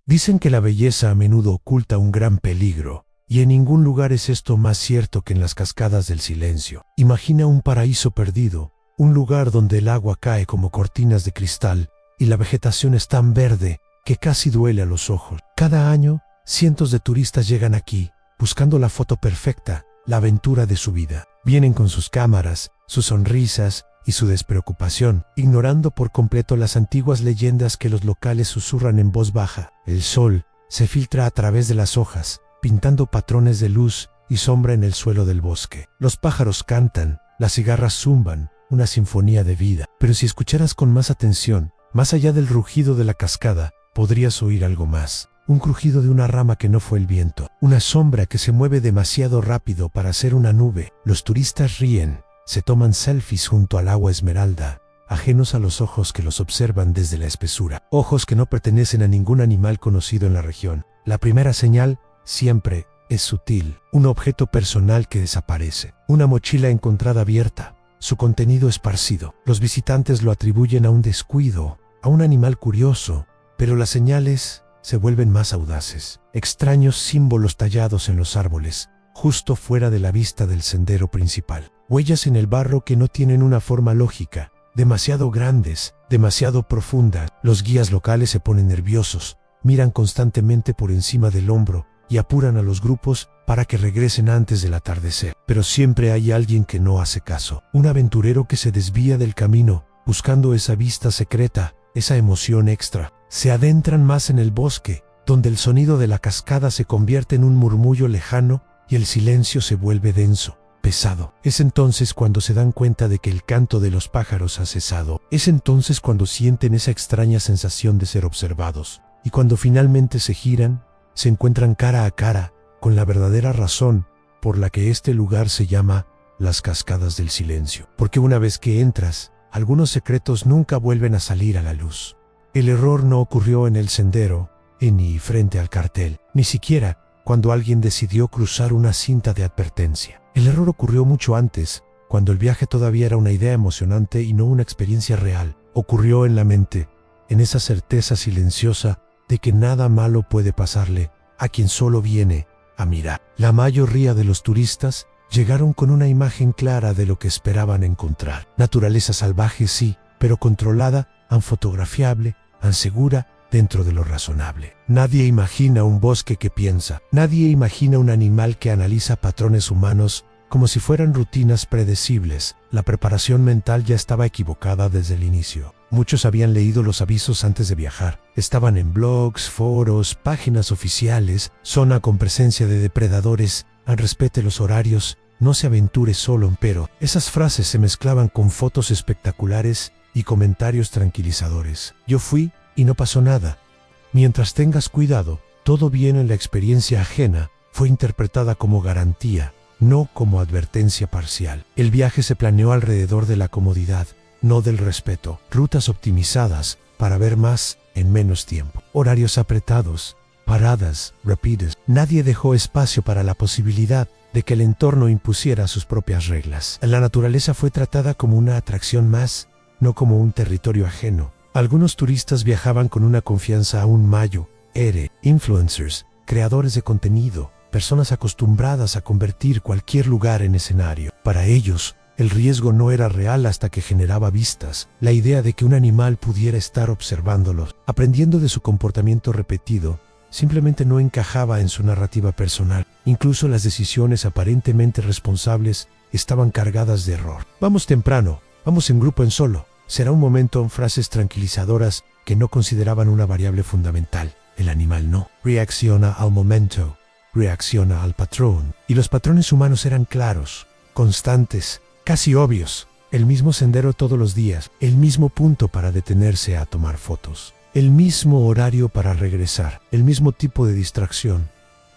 Dicen que la belleza a menudo oculta un gran peligro, y en ningún lugar es esto más cierto que en las cascadas del silencio. Imagina un paraíso perdido, un lugar donde el agua cae como cortinas de cristal y la vegetación es tan verde que casi duele a los ojos. Cada año, cientos de turistas llegan aquí, buscando la foto perfecta, la aventura de su vida. Vienen con sus cámaras, sus sonrisas y su despreocupación, ignorando por completo las antiguas leyendas que los locales susurran en voz baja. El sol se filtra a través de las hojas, pintando patrones de luz y sombra en el suelo del bosque. Los pájaros cantan, las cigarras zumban, una sinfonía de vida. Pero si escucharas con más atención, más allá del rugido de la cascada, podrías oír algo más. Un crujido de una rama que no fue el viento, una sombra que se mueve demasiado rápido para ser una nube. Los turistas ríen, se toman selfies junto al agua esmeralda, ajenos a los ojos que los observan desde la espesura. Ojos que no pertenecen a ningún animal conocido en la región. La primera señal siempre es sutil, un objeto personal que desaparece, una mochila encontrada abierta, su contenido esparcido. Los visitantes lo atribuyen a un descuido, a un animal curioso, pero las señales se vuelven más audaces. Extraños símbolos tallados en los árboles, justo fuera de la vista del sendero principal. Huellas en el barro que no tienen una forma lógica, demasiado grandes, demasiado profundas. Los guías locales se ponen nerviosos, miran constantemente por encima del hombro y apuran a los grupos para que regresen antes del atardecer. Pero siempre hay alguien que no hace caso. Un aventurero que se desvía del camino, buscando esa vista secreta, esa emoción extra. Se adentran más en el bosque, donde el sonido de la cascada se convierte en un murmullo lejano y el silencio se vuelve denso, pesado. Es entonces cuando se dan cuenta de que el canto de los pájaros ha cesado. Es entonces cuando sienten esa extraña sensación de ser observados. Y cuando finalmente se giran, se encuentran cara a cara con la verdadera razón por la que este lugar se llama las Cascadas del Silencio. Porque una vez que entras, algunos secretos nunca vuelven a salir a la luz. El error no ocurrió en el sendero, ni frente al cartel, ni siquiera cuando alguien decidió cruzar una cinta de advertencia. El error ocurrió mucho antes, cuando el viaje todavía era una idea emocionante y no una experiencia real. Ocurrió en la mente, en esa certeza silenciosa de que nada malo puede pasarle a quien solo viene a mirar. La mayoría de los turistas llegaron con una imagen clara de lo que esperaban encontrar. Naturaleza salvaje, sí, pero controlada, fotografiable, segura, dentro de lo razonable. Nadie imagina un bosque que piensa. Nadie imagina un animal que analiza patrones humanos como si fueran rutinas predecibles. La preparación mental ya estaba equivocada desde el inicio. Muchos habían leído los avisos antes de viajar. Estaban en blogs, foros, páginas oficiales. Zona con presencia de depredadores. Respete los horarios. No se aventure solo. Pero esas frases se mezclaban con fotos espectaculares y comentarios tranquilizadores. Yo fui y no pasó nada. Mientras tengas cuidado, todo bien. En la experiencia ajena fue interpretada como garantía, no como advertencia parcial. El viaje se planeó alrededor de la comodidad, no del respeto. Rutas optimizadas para ver más en menos tiempo. Horarios apretados, paradas rápidas. Nadie dejó espacio para la posibilidad de que el entorno impusiera sus propias reglas. La naturaleza fue tratada como una atracción más, no como un territorio ajeno. Algunos turistas viajaban con una confianza aún mayor. Influencers, creadores de contenido, personas acostumbradas a convertir cualquier lugar en escenario. Para ellos, el riesgo no era real hasta que generaba vistas. La idea de que un animal pudiera estar observándolos, aprendiendo de su comportamiento repetido, simplemente no encajaba en su narrativa personal. Incluso las decisiones aparentemente responsables estaban cargadas de error. Vamos temprano, vamos en grupo, en solo. Será un momento. Frases tranquilizadoras que no consideraban una variable fundamental. El animal no. Reacciona al momento, reacciona al patrón. Y los patrones humanos eran claros, constantes, casi obvios. El mismo sendero todos los días, el mismo punto para detenerse a tomar fotos, el mismo horario para regresar, el mismo tipo de distracción.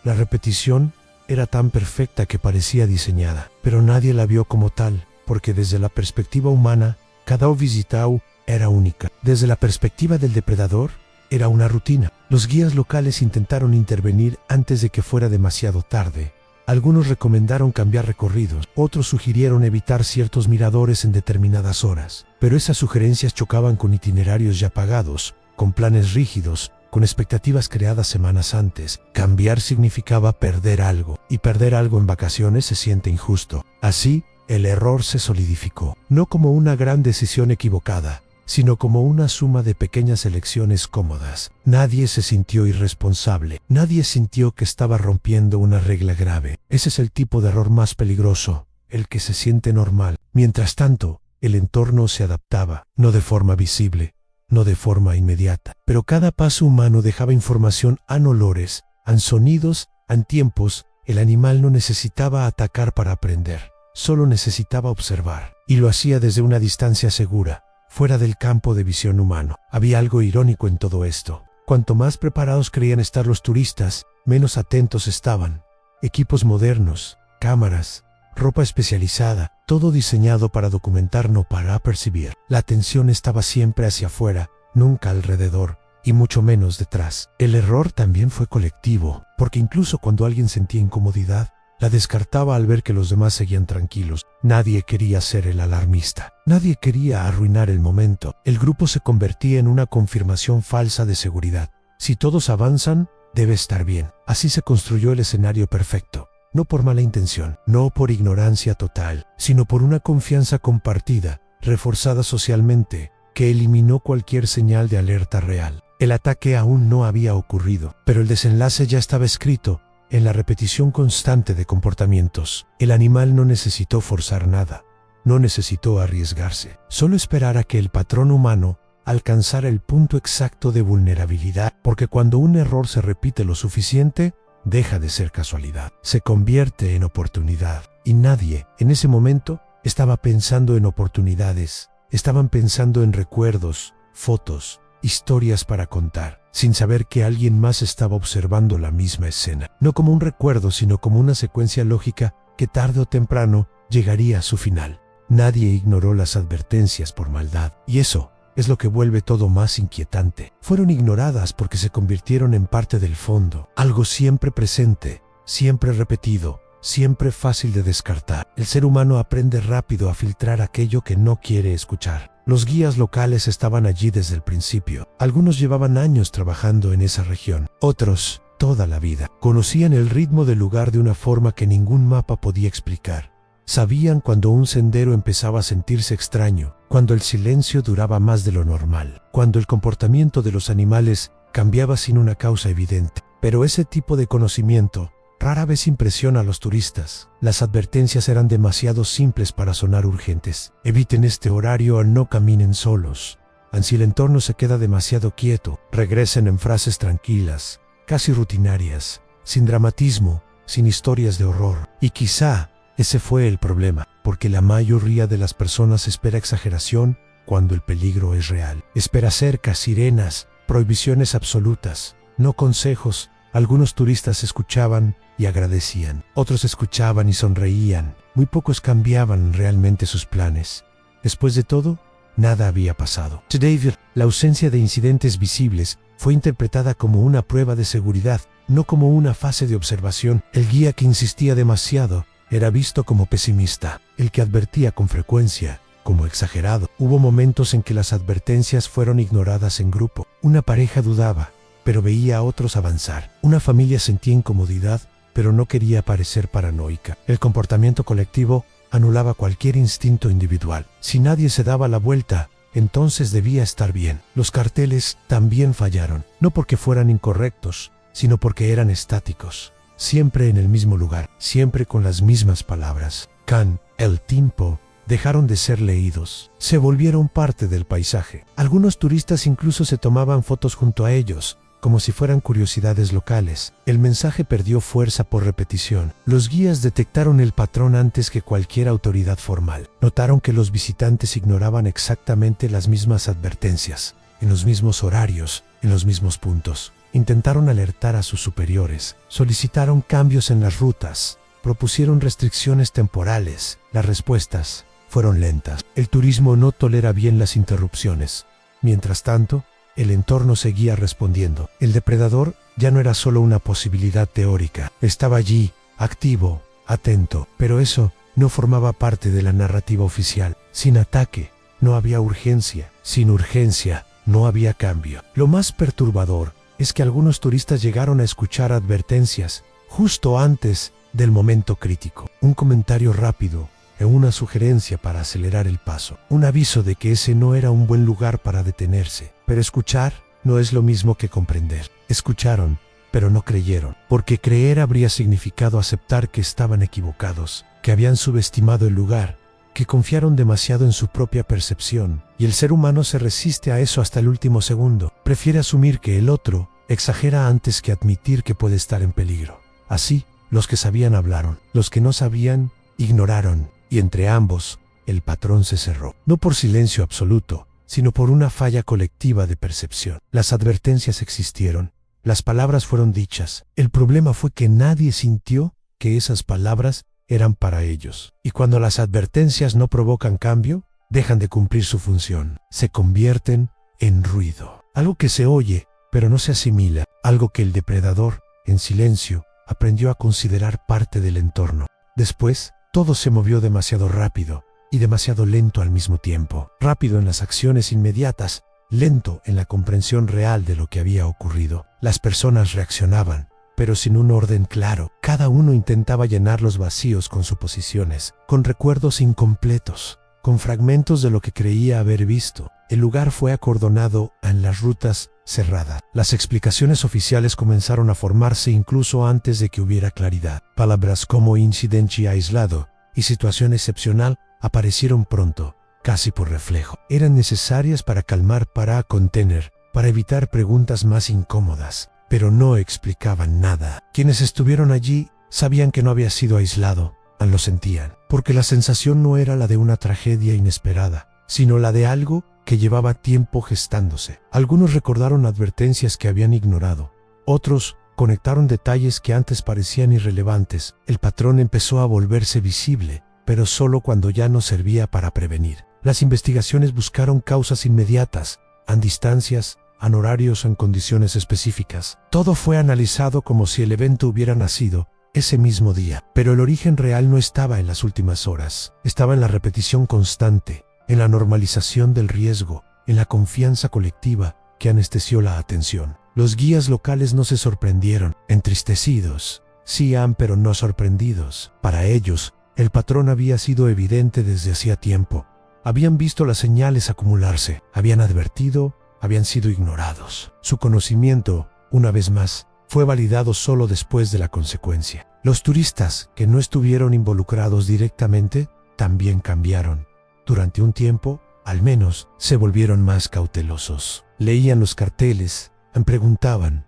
La repetición era tan perfecta que parecía diseñada, pero nadie la vio como tal, porque desde la perspectiva humana, cada visita era única. Desde la perspectiva del depredador, era una rutina. Los guías locales intentaron intervenir antes de que fuera demasiado tarde. Algunos recomendaron cambiar recorridos, otros sugirieron evitar ciertos miradores en determinadas horas. Pero esas sugerencias chocaban con itinerarios ya pagados, con planes rígidos con expectativas creadas semanas antes. Cambiar significaba perder algo, y perder algo en vacaciones se siente injusto. Así, el error se solidificó, no como una gran decisión equivocada, sino como una suma de pequeñas elecciones cómodas. Nadie se sintió irresponsable, nadie sintió que estaba rompiendo una regla grave. Ese es el tipo de error más peligroso, el que se siente normal. Mientras tanto, el entorno se adaptaba, no de forma visible, no de forma inmediata, pero cada paso humano dejaba información en olores, en sonidos, en tiempos. El animal no necesitaba atacar para aprender, solo necesitaba observar, y lo hacía desde una distancia segura, fuera del campo de visión humano. Había algo irónico en todo esto. Cuanto más preparados creían estar los turistas, menos atentos estaban. Equipos modernos, cámaras, ropa especializada, todo diseñado para documentar, no para percibir. La atención estaba siempre hacia afuera, nunca alrededor, y mucho menos detrás. El error también fue colectivo, porque incluso cuando alguien sentía incomodidad, la descartaba al ver que los demás seguían tranquilos. Nadie quería ser el alarmista. Nadie quería arruinar el momento. El grupo se convertía en una confirmación falsa de seguridad. Si todos avanzan, debe estar bien. Así se construyó el escenario perfecto. No por mala intención, no por ignorancia total, sino por una confianza compartida, reforzada socialmente, que eliminó cualquier señal de alerta real. El ataque aún no había ocurrido, pero el desenlace ya estaba escrito. En la repetición constante de comportamientos, el animal no necesitó forzar nada, no necesitó arriesgarse, solo esperar a que el patrón humano alcanzara el punto exacto de vulnerabilidad, porque cuando un error se repite lo suficiente, deja de ser casualidad, se convierte en oportunidad. Y nadie, en ese momento, estaba pensando en oportunidades, estaban pensando en recuerdos, fotos, historias para contar, sin saber que alguien más estaba observando la misma escena. No como un recuerdo, sino como una secuencia lógica que tarde o temprano llegaría a su final. Nadie ignoró las advertencias por maldad, y eso es lo que vuelve todo más inquietante. Fueron ignoradas porque se convirtieron en parte del fondo, algo siempre presente, siempre repetido, siempre fácil de descartar. El ser humano aprende rápido a filtrar aquello que no quiere escuchar. Los guías locales estaban allí desde el principio. Algunos llevaban años trabajando en esa región, otros toda la vida. Conocían el ritmo del lugar de una forma que ningún mapa podía explicar. Sabían cuando un sendero empezaba a sentirse extraño, cuando el silencio duraba más de lo normal, cuando el comportamiento de los animales cambiaba sin una causa evidente. Pero ese tipo de conocimiento rara vez impresiona a los turistas. Las advertencias eran demasiado simples para sonar urgentes. Eviten este horario o no caminen solos. Si el entorno se queda demasiado quieto, regresen en frases tranquilas, casi rutinarias, sin dramatismo, sin historias de horror. Y quizá ese fue el problema, porque la mayoría de las personas espera exageración cuando el peligro es real. Espera cercas, sirenas, prohibiciones absolutas, no consejos. Algunos turistas escuchaban y agradecían, otros escuchaban y sonreían. Muy pocos cambiaban realmente sus planes. Después de todo, nada había pasado. David, la ausencia de incidentes visibles fue interpretada como una prueba de seguridad, no como una fase de observación. El guía que insistía demasiado era visto como pesimista, el que advertía con frecuencia como exagerado. Hubo momentos en que las advertencias fueron ignoradas en grupo. Una pareja dudaba, pero veía a otros avanzar. Una familia sentía incomodidad, pero no quería parecer paranoica. El comportamiento colectivo anulaba cualquier instinto individual. Si nadie se daba la vuelta, entonces debía estar bien. Los carteles también fallaron, no porque fueran incorrectos, sino porque eran estáticos. Siempre en el mismo lugar, siempre con las mismas palabras. Can, el tiempo, dejaron de ser leídos. Se volvieron parte del paisaje. Algunos turistas incluso se tomaban fotos junto a ellos, como si fueran curiosidades locales. El mensaje perdió fuerza por repetición. Los guías detectaron el patrón antes que cualquier autoridad formal. Notaron que los visitantes ignoraban exactamente las mismas advertencias, en los mismos horarios, en los mismos puntos. Intentaron alertar a sus superiores, solicitaron cambios en las rutas, propusieron restricciones temporales. Las respuestas fueron lentas. El turismo no tolera bien las interrupciones. Mientras tanto, el entorno seguía respondiendo. El depredador ya no era solo una posibilidad teórica. Estaba allí, activo, atento. Pero eso no formaba parte de la narrativa oficial. Sin ataque, no había urgencia. Sin urgencia, no había cambio. Lo más perturbador es que algunos turistas llegaron a escuchar advertencias justo antes del momento crítico. Un comentario rápido e una sugerencia para acelerar el paso. Un aviso de que ese no era un buen lugar para detenerse. Pero escuchar no es lo mismo que comprender. Escucharon, pero no creyeron, porque creer habría significado aceptar que estaban equivocados, que habían subestimado el lugar, que confiaron demasiado en su propia percepción, y el ser humano se resiste a eso hasta el último segundo. Prefiere asumir que el otro exagera antes que admitir que puede estar en peligro. Así, los que sabían hablaron, los que no sabían ignoraron, y entre ambos, el patrón se cerró. No por silencio absoluto, sino por una falla colectiva de percepción. Las advertencias existieron, las palabras fueron dichas. El problema fue que nadie sintió que esas palabras eran para ellos. Y cuando las advertencias no provocan cambio, dejan de cumplir su función. Se convierten en ruido. Algo que se oye, pero no se asimila. Algo que el depredador, en silencio, aprendió a considerar parte del entorno. Después, todo se movió demasiado rápido y demasiado lento al mismo tiempo. Rápido en las acciones inmediatas, lento en la comprensión real de lo que había ocurrido. Las personas reaccionaban, pero sin un orden claro. Cada uno intentaba llenar los vacíos con suposiciones, con recuerdos incompletos, con fragmentos de lo que creía haber visto. El lugar fue acordonado en las rutas cerradas. Las explicaciones oficiales comenzaron a formarse incluso antes de que hubiera claridad. Palabras como incidente aislado y situación excepcional aparecieron pronto, casi por reflejo. Eran necesarias para calmar, para contener, para evitar preguntas más incómodas, pero no explicaban nada. Quienes estuvieron allí sabían que no había sido aislado, lo sentían, porque la sensación no era la de una tragedia inesperada, sino la de algo que llevaba tiempo gestándose. Algunos recordaron advertencias que habían ignorado, otros conectaron detalles que antes parecían irrelevantes. El patrón empezó a volverse visible, pero solo cuando ya no servía para prevenir. Las investigaciones buscaron causas inmediatas, en distancias, en horarios o en condiciones específicas. Todo fue analizado como si el evento hubiera nacido ese mismo día, pero el origen real no estaba en las últimas horas. Estaba en la repetición constante, en la normalización del riesgo, en la confianza colectiva que anestesió la atención. Los guías locales no se sorprendieron, entristecidos. Sí, pero no sorprendidos. Para ellos, el patrón había sido evidente desde hacía tiempo. Habían visto las señales acumularse, habían advertido, habían sido ignorados. Su conocimiento, una vez más, fue validado solo después de la consecuencia. Los turistas, que no estuvieron involucrados directamente, también cambiaron. Durante un tiempo, al menos, se volvieron más cautelosos. Leían los carteles, preguntaban,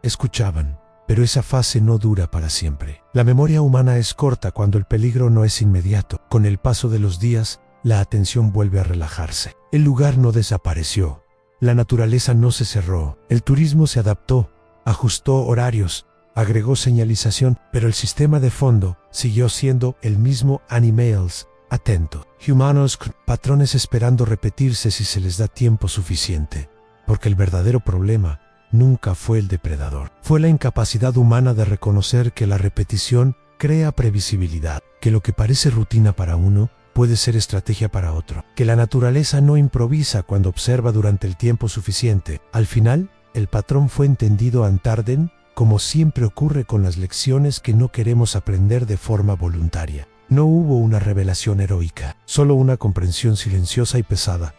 escuchaban. Pero esa fase no dura para siempre. La memoria humana es corta cuando el peligro no es inmediato. Con el paso de los días, la atención vuelve a relajarse. El lugar no desapareció. La naturaleza no se cerró. El turismo se adaptó, ajustó horarios, agregó señalización, pero el sistema de fondo siguió siendo el mismo: animals, atento. Humanos, patrones esperando repetirse si se les da tiempo suficiente. Porque el verdadero problema nunca fue el depredador. Fue la incapacidad humana de reconocer que la repetición crea previsibilidad, que lo que parece rutina para uno puede ser estrategia para otro, que la naturaleza no improvisa cuando observa durante el tiempo suficiente. Al final, el patrón fue entendido en Tarden, como siempre ocurre con las lecciones que no queremos aprender de forma voluntaria. No hubo una revelación heroica, solo una comprensión silenciosa y pesada.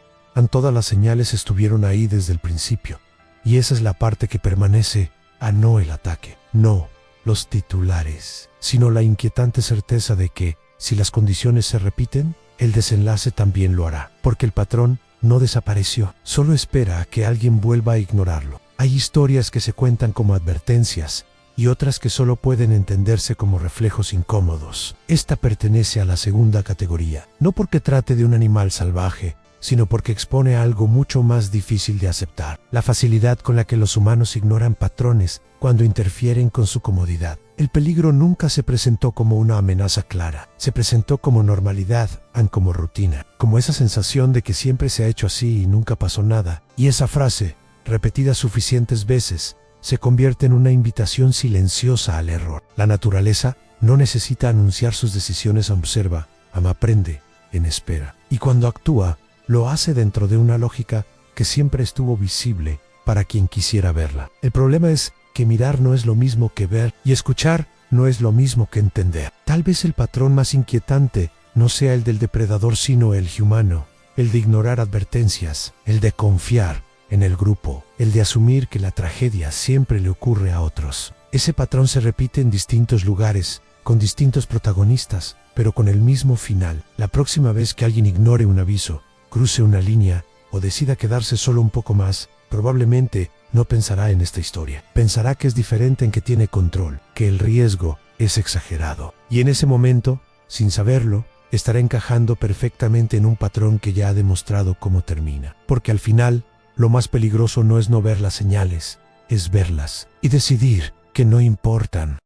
Todas las señales estuvieron ahí desde el principio. Y esa es la parte que permanece, no el ataque, no los titulares, sino la inquietante certeza de que, si las condiciones se repiten, el desenlace también lo hará, porque el patrón no desapareció, solo espera a que alguien vuelva a ignorarlo. Hay historias que se cuentan como advertencias y otras que solo pueden entenderse como reflejos incómodos. Esta pertenece a la segunda categoría, no porque trate de un animal salvaje, sino porque expone algo mucho más difícil de aceptar: la facilidad con la que los humanos ignoran patrones cuando interfieren con su comodidad. El peligro nunca se presentó como una amenaza clara, se presentó como normalidad, como rutina, como esa sensación de que siempre se ha hecho así y nunca pasó nada. Y esa frase, repetida suficientes veces, se convierte en una invitación silenciosa al error. La naturaleza no necesita anunciar sus decisiones, observa, aprende, espera. Y cuando actúa, lo hace dentro de una lógica que siempre estuvo visible para quien quisiera verla. El problema es que mirar no es lo mismo que ver y escuchar no es lo mismo que entender. Tal vez el patrón más inquietante no sea el del depredador, sino el humano, el de ignorar advertencias, el de confiar en el grupo, el de asumir que la tragedia siempre le ocurre a otros. Ese patrón se repite en distintos lugares, con distintos protagonistas, pero con el mismo final. La próxima vez que alguien ignore un aviso, cruce una línea o decida quedarse solo un poco más, probablemente no pensará en esta historia. Pensará que es diferente, en que tiene control, que el riesgo es exagerado. Y en ese momento, sin saberlo, estará encajando perfectamente en un patrón que ya ha demostrado cómo termina. Porque al final, lo más peligroso no es no ver las señales, es verlas y decidir que no importan.